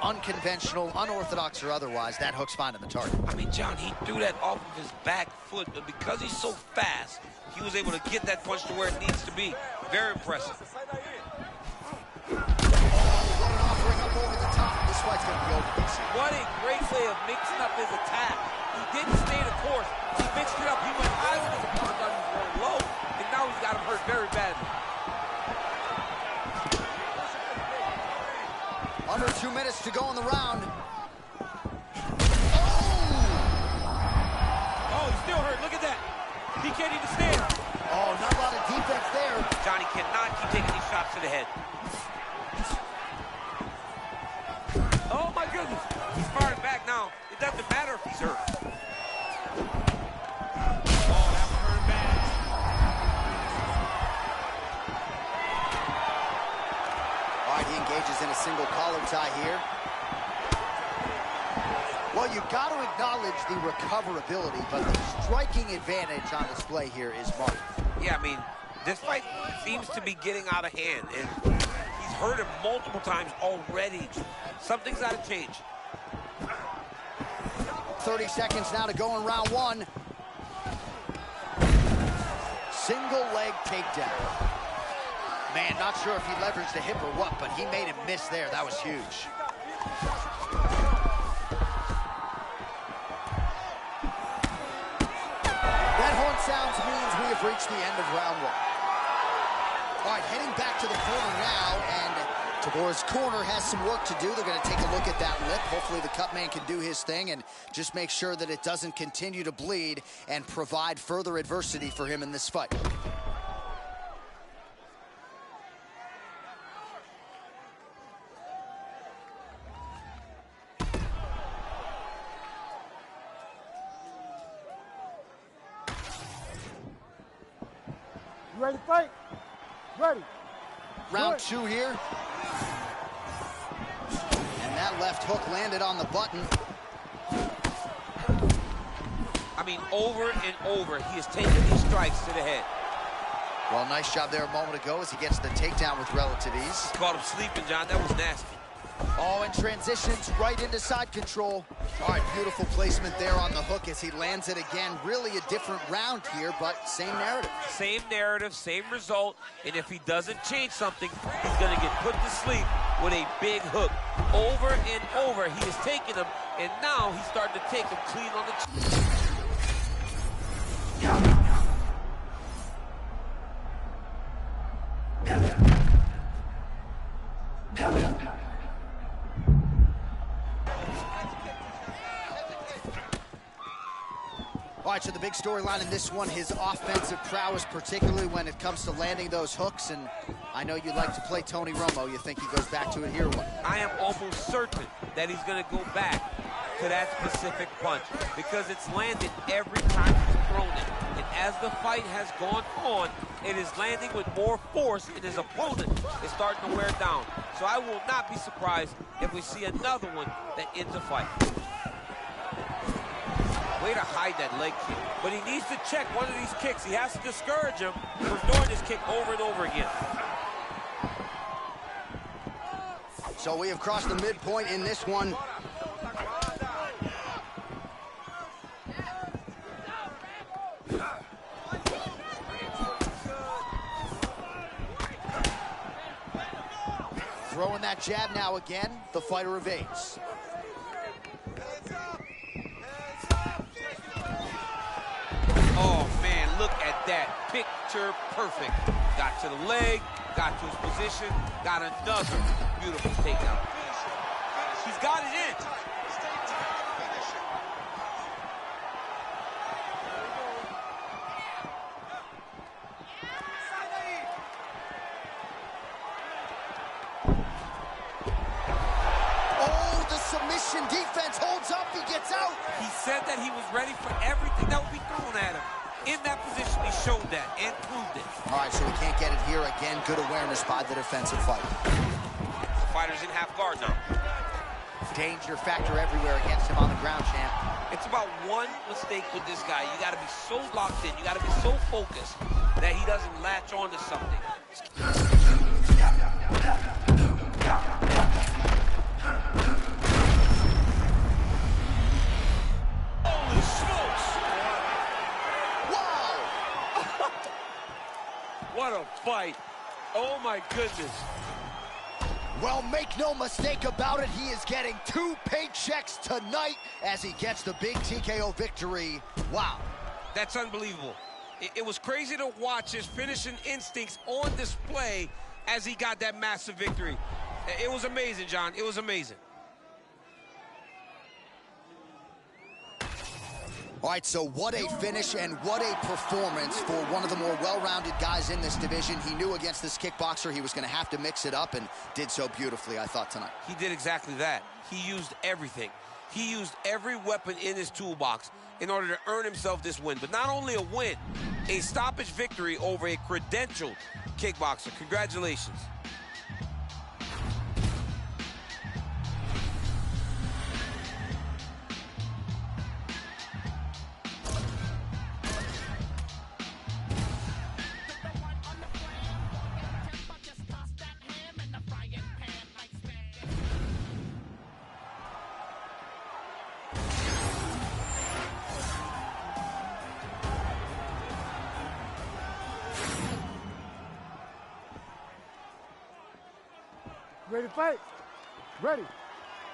unconventional, unorthodox, or otherwise, that hook's finding the target. I mean, John, he threw that off of his back foot, but because he's so fast, he was able to get that punch to where it needs to be. Very impressive. Oh, what an offering up over the top. This fight's going to be over, DC. What a great way of mixing up his attack. He didn't stay the course. He mixed it up. He went high with his opponent, he was going low, and now he's got him hurt very badly. Under 2 minutes to go in the round. Oh, he's still hurt. Look at that. He can't even stand. Oh, not a lot of defense there. Johnny cannot keep taking these shots to the head. Oh, my goodness. He's firing back now. It doesn't matter if he's hurt. Oh, that one hurt bad. All right, he engages in a single collar tie here. Well, you got to acknowledge the recoverability, but the striking advantage on display here is marked. Yeah, I mean, this fight seems to be getting out of hand, and he's hurt him multiple times already. Something's got to change. 30 seconds now to go in round one. Single leg takedown. Man, not sure if he leveraged the hip or what, but he made him miss there. That was huge. That horn sounds means we have reached the end of round one. All right, heading back to the corner now, and Tabora's corner has some work to do. They're going to take a look at that lip. Hopefully the cut man can do his thing and just make sure that it doesn't continue to bleed and provide further adversity for him in this fight. You ready to fight? Ready. Round two here. And that left hook landed on the button. I mean, over and over, he is taking these strikes to the head. Well, nice job there a moment ago as he gets the takedown with relative ease. Caught him sleeping, John. That was nasty. Oh, and transitions right into side control. All right, beautiful placement there on the hook as he lands it again. Really a different round here, but same narrative. Same narrative, same result, and if he doesn't change something, he's going to get put to sleep with a big hook. Over and over, he is taking him, and now he's starting to take him clean on the chin. All right, so the big storyline in this one, his offensive prowess, particularly when it comes to landing those hooks. And I know you like to play Tony Romo. You think he goes back to it here or what? I am almost certain that he's going to go back to that specific punch because it's landed every time he's thrown it. And as the fight has gone on, it is landing with more force, and his opponent is starting to wear down. So I will not be surprised if we see another one that ends the fight. Way to hide that leg kick. But he needs to check one of these kicks. He has to discourage him from throwing this kick over and over again. So we have crossed the midpoint in this one. Throwing that jab now again. The fighter evades. Oh, man, look at that. Picture perfect. Got to the leg, got to his position, got another beautiful takedown. He's got it in. Oh, the submission defense holds up. He gets out. He said that he was ready for everything that would be thrown at him. In that position, he showed that and proved it. All right, so we can't get it here again. Good awareness by the defensive fighter. The fighter's in half guard now. Danger factor everywhere against him on the ground, champ. It's about one mistake with this guy. You got to be so locked in. You got to be so focused that he doesn't latch on to something. Holy smokes! Wow! What a fight. Oh, my goodness. Well, make no mistake about it, he is getting 2 paychecks tonight as he gets the big TKO victory. Wow. That's unbelievable. It was crazy to watch his finishing instincts on display as he got that massive victory. It was amazing, John. It was amazing. All right, so what a finish and what a performance for one of the more well-rounded guys in this division. He knew against this kickboxer he was going to have to mix it up and did so beautifully, I thought, tonight. He did exactly that. He used everything. He used every weapon in his toolbox in order to earn himself this win. But not only a win, a stoppage victory over a credentialed kickboxer. Congratulations. Ready to fight? Ready.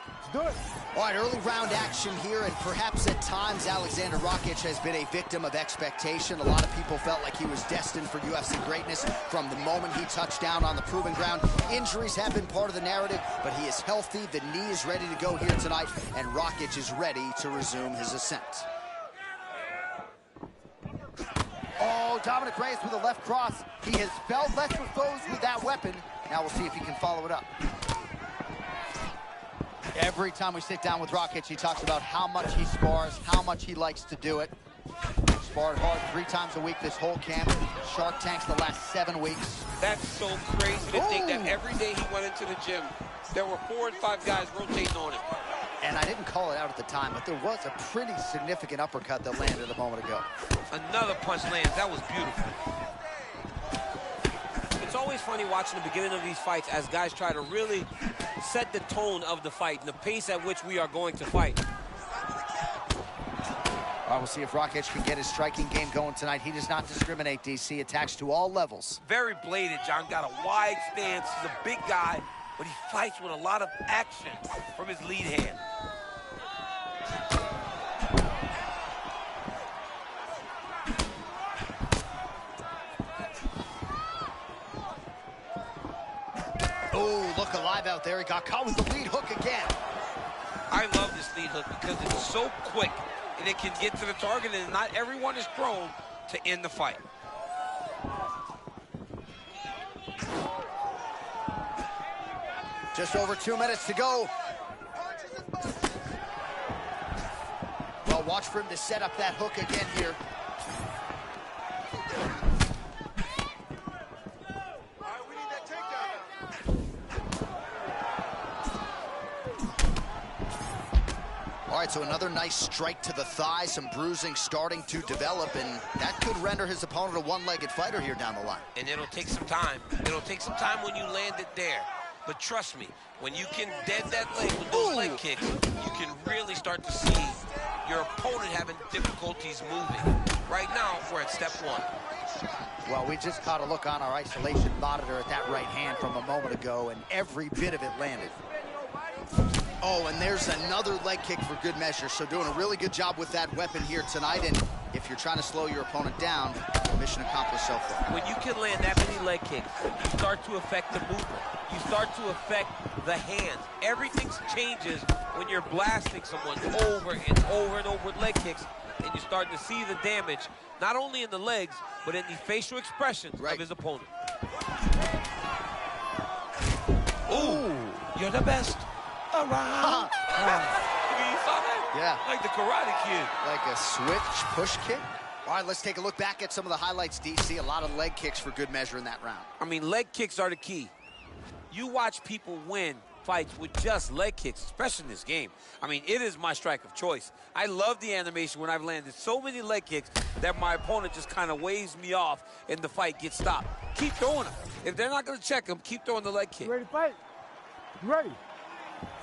Let's do it. All right, early round action here, and perhaps at times Alexander Rakic has been a victim of expectation. A lot of people felt like he was destined for UFC greatness from the moment he touched down on the proving ground. Injuries have been part of the narrative, but he is healthy. The knee is ready to go here tonight, and Rakic is ready to resume his ascent. Oh, Dominic Reyes with a left cross. He has felled lesser foes with that weapon. Now we'll see if he can follow it up. Every time we sit down with Rakic, he talks about how much he spars, how much he likes to do it. Sparred hard 3 times a week this whole camp. Shark Tank's the last 7 weeks. That's so crazy to think that every day he went into the gym, there were 4 and 5 guys rotating on him. And I didn't call it out at the time, but there was a pretty significant uppercut that landed a moment ago. Another punch lands. That was beautiful. It's always funny watching the beginning of these fights as guys try to really set the tone of the fight and the pace at which we are going to fight. All right, we'll see if Rakic can get his striking game going tonight. He does not discriminate, DC. Attacks to all levels. Very bladed, John. Got a wide stance. He's a big guy, but he fights with a lot of action from his lead hand. Oh, look alive out there. He got caught with the lead hook again. I love this lead hook because it's so quick and it can get to the target, and not everyone is prone to end the fight. Just over 2 minutes to go. Well, watch for him to set up that hook again here. All right, so another nice strike to the thigh, some bruising starting to develop, and that could render his opponent a one-legged fighter here down the line. And it'll take some time. It'll take some time when you land it there. But trust me, when you can dead that leg with those leg kicks, you can really start to see your opponent having difficulties moving. Right now, we're at step 1. Well, we just caught a look on our isolation monitor at that right hand from a moment ago, and every bit of it landed. Oh, and there's another leg kick for good measure. So doing a really good job with that weapon here tonight. And if you're trying to slow your opponent down, mission accomplished so far. When you can land that many leg kicks, you start to affect the movement. You start to affect the hands. Everything changes when you're blasting someone over and over and over with leg kicks, and you're starting to see the damage, not only in the legs, but in the facial expressions of his opponent. Ooh, you're the best around. You saw that? Yeah. Like the Karate Kid. Like a switch push kick. All right, let's take a look back at some of the highlights, DC. A lot of leg kicks for good measure in that round. I mean, leg kicks are the key. You watch people win fights with just leg kicks, especially in this game. I mean, it is my strike of choice. I love the animation when I've landed so many leg kicks that my opponent just kind of waves me off and the fight gets stopped. Keep throwing them. If they're not going to check them, keep throwing the leg kick. Ready to fight? Ready.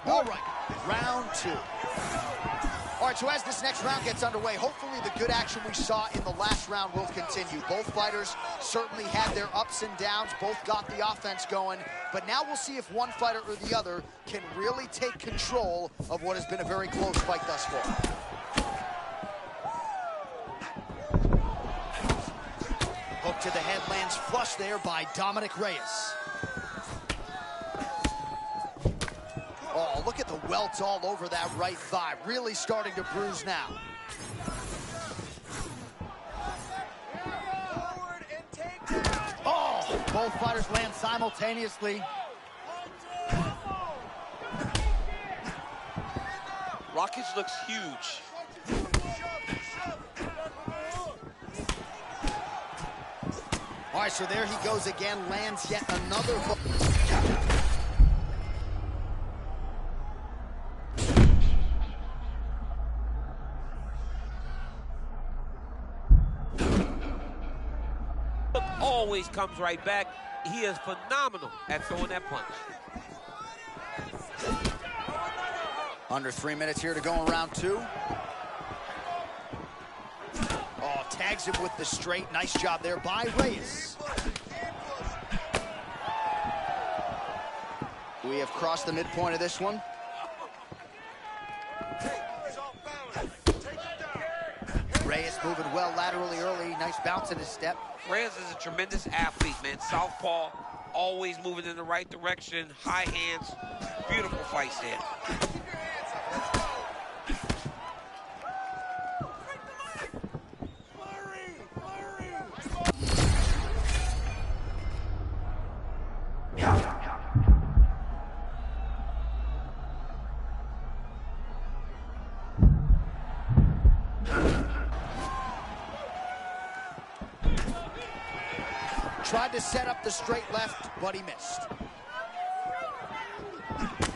All right, round 2. All All right, so as this next round gets underway, hopefully the good action we saw in the last round will continue. Both fighters certainly had their ups and downs, both got the offense going, but now we'll see if one fighter or the other can really take control of what has been a very close fight thus far. Hook to the head lands flush there by Dominic Reyes. Oh, look at the welts all over that right thigh. Really starting to bruise now. Oh, both fighters land simultaneously. Rockets looks huge. All right, so there he goes again, lands yet another hook. Always comes right back. He is phenomenal at throwing that punch. Under 3 minutes here to go in round two. Oh, tags him with the straight. Nice job there by Reyes. We have crossed the midpoint of this one. Reyes moving well laterally early. Nice bounce in his step. Reyes is a tremendous athlete, man. Southpaw, always moving in the right direction. High hands. Beautiful fight there. Tried to set up the straight left, but he missed.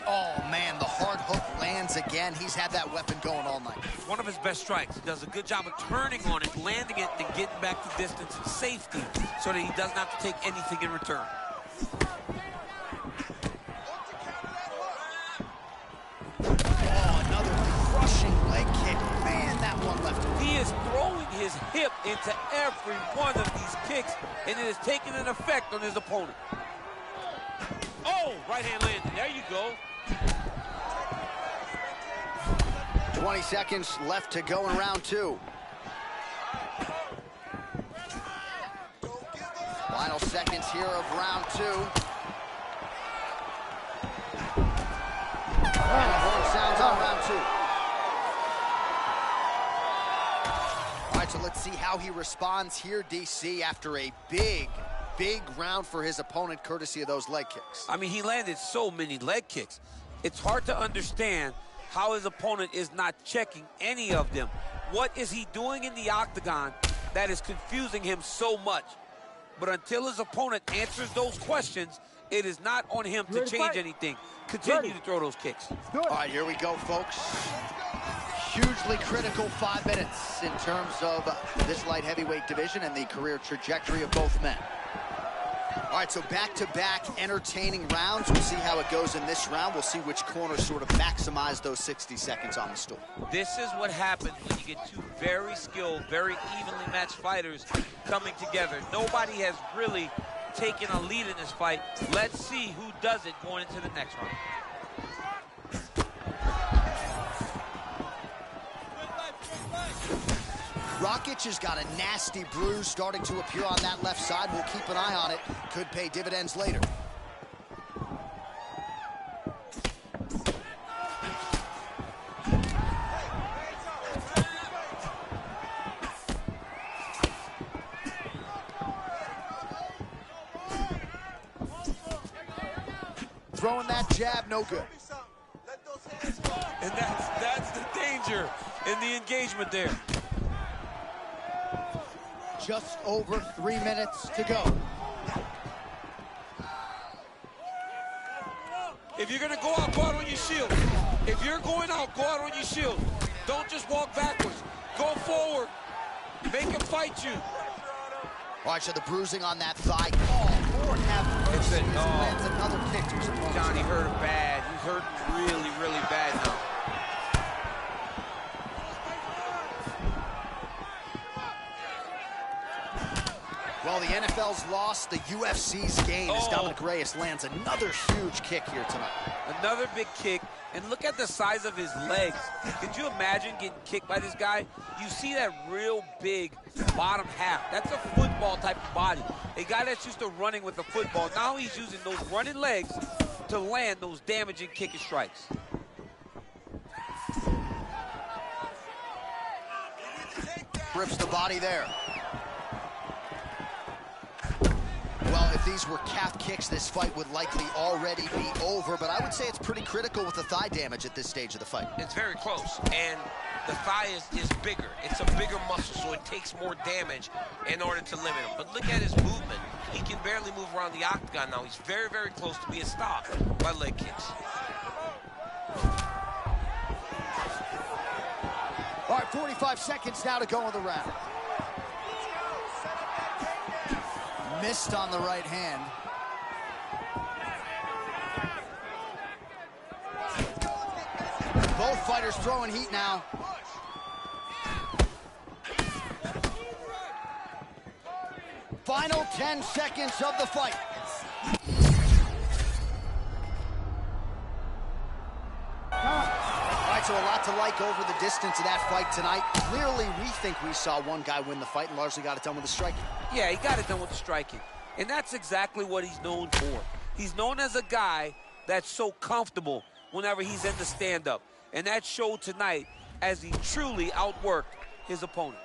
Oh, man, the hard hook lands again. He's had that weapon going all night. One of his best strikes. He does a good job of turning on it, landing it, and getting back to distance and safety so that he doesn't have to take anything in return. Oh, another crushing leg kick. Man, that one left him. He is throwing his hip into every one of these kicks, and it is taking an effect on his opponent. Oh, right hand landed. There you go. 20 seconds left to go in round two. Final seconds here of round two. And the horn sounds on round two. All right, so let's see how he responds here, DC, after a big round for his opponent, courtesy of those leg kicks. I mean, he landed so many leg kicks. It's hard to understand how his opponent is not checking any of them. What is he doing in the octagon that is confusing him so much? But until his opponent answers those questions, it is not on him to change anything. Continue to throw those kicks. All right, here we go, folks. Hugely critical 5 minutes in terms of this light heavyweight division and the career trajectory of both men. All right, so back-to-back entertaining rounds. We'll see how it goes in this round. We'll see which corner sort of maximize those 60 seconds on the stool. This is what happens when you get two very skilled, very evenly matched fighters coming together. Nobody has really taken a lead in this fight. Let's see who does it going into the next round. Rakic has got a nasty bruise starting to appear on that left side. We'll keep an eye on it. Could pay dividends later. Throwing that jab, no good. And that's the danger in the engagement there. Just over 3 minutes to go. If you're going to go out on your shield. If you're going out, go out on your shield. Don't just walk backwards. Go forward. Make him fight you. All right, so the bruising on that thigh. Oh, Lord have mercy. Lands another kick to his opponent. Johnny hurt him bad. He's hurt really, really bad now. NFL's lost, the UFC's gained as Dominic Reyes lands another huge kick here tonight. Another big kick, and look at the size of his legs. Could you imagine getting kicked by this guy? You see that real big bottom half. That's a football type of body. A guy that's used to running with a football. Now he's using those running legs to land those damaging kicking strikes. Rips the body there. Well, if these were calf kicks, this fight would likely already be over, but I would say it's pretty critical with the thigh damage at this stage of the fight. It's very close, and the thigh is bigger. It's a bigger muscle, so it takes more damage in order to limit him. But look at his movement. He can barely move around the octagon now. He's very, very close to being stopped by leg kicks. All right, 45 seconds now to go in the round. Missed on the right hand. Both fighters throwing heat now. Final 10 seconds of the fight. All right, so a lot to like over the distance of that fight tonight. Clearly, we think we saw one guy win the fight and largely got it done with the striking. Yeah, he got it done with the striking. And that's exactly what he's known for. He's known as a guy that's so comfortable whenever he's in the stand-up. And that showed tonight as he truly outworked his opponent.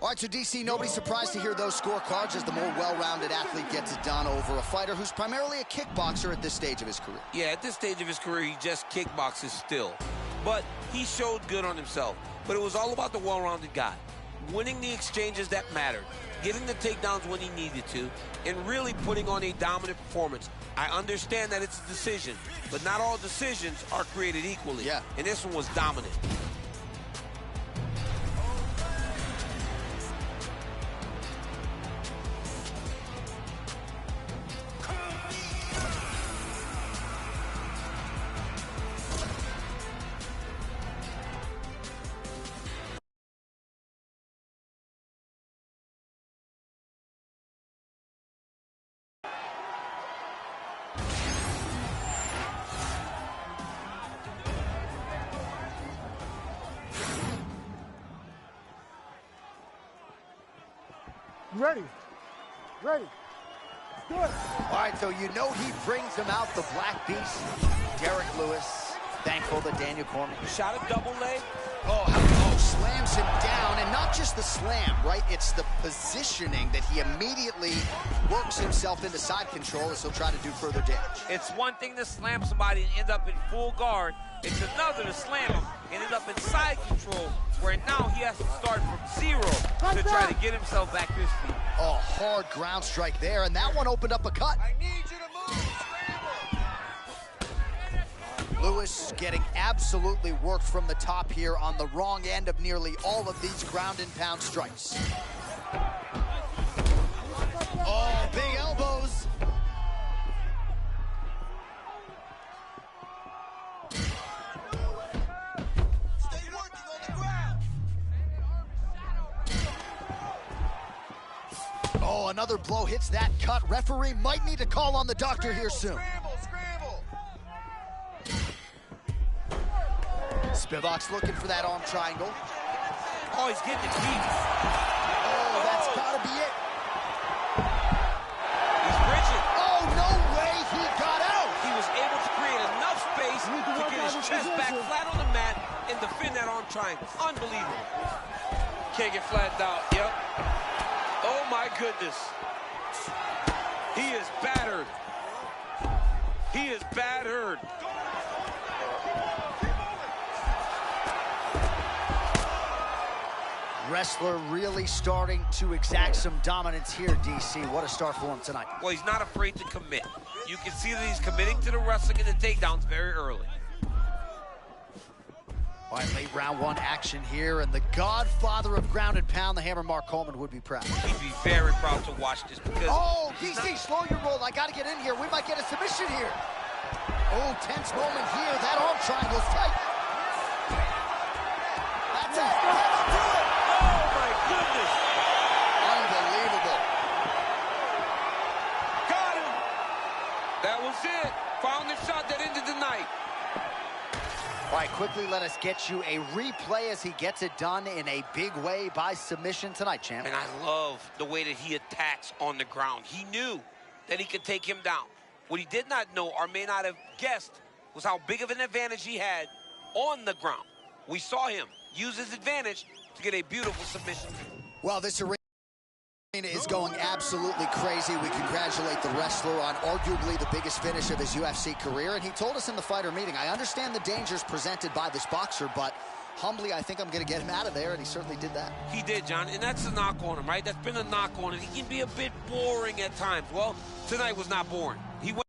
All right, so DC, nobody's surprised to hear those scorecards as the more well-rounded athlete gets it done over a fighter who's primarily a kickboxer at this stage of his career. Yeah, at this stage of his career, he just kickboxes still. But he showed good on himself. But it was all about the well-rounded guy. Winning the exchanges that mattered, getting the takedowns when he needed to, and really putting on a dominant performance. I understand that it's a decision, but not all decisions are created equally. Yeah. And this one was dominant. Ready. Ready. Do it. All right, so you know he brings him out, the Black Beast, Derek Lewis. Thankful that Daniel Cormier Shot a double leg. Slams him down, and not just the slam, right? It's the positioning that he immediately works himself into side control as he'll try to do further damage. It's one thing to slam somebody and end up in full guard. It's another to slam him and end up in side control, where now he has to start from zero to try to get himself back to his feet. Oh, hard ground strike there, and that one opened up a cut. I need you to move. Lewis getting absolutely worked from the top here on the wrong end of nearly all of these ground and pound strikes. Oh, big elbows. Stay working on the ground. Oh, another blow hits that cut. Referee might need to call on the doctor here soon. Scramble. Spivac's looking for that arm triangle. Oh, he's getting it deep. Oh, that's gotta be it. He's bridging. Oh, no way he got out. He was able to create enough space to get his chest back flat on the mat and defend that arm triangle. Unbelievable. Can't get flattened out. Yep. Oh, my goodness. He is battered. He is battered. Wrestler really starting to exact some dominance here, DC. What a start for him tonight. Well, he's not afraid to commit. You can see that he's committing to the wrestling and the takedowns very early. All right, late round one action here, and the godfather of ground and pound, the Hammer Mark Coleman, would be proud. He'd be very proud to watch this because... Oh, DC, slow your roll. I got to get in here. We might get a submission here. Oh, tense moment here. That arm triangle's tight. That's it. Oh, my goodness. That was it. Found the shot that ended the night. All right, quickly let us get you a replay as he gets it done in a big way by submission tonight, champ. And I love the way that he attacks on the ground. He knew that he could take him down. What he did not know or may not have guessed was how big of an advantage he had on the ground. We saw him use his advantage to get a beautiful submission. Well, this arena is going absolutely crazy. We congratulate the wrestler on arguably the biggest finish of his UFC career. And he told us in the fighter meeting, I understand the dangers presented by this boxer, but humbly, I think I'm going to get him out of there, and he certainly did that. He did, John, and that's the knock on him, right? That's been a knock on him. He can be a bit boring at times. Well, tonight was not boring. He went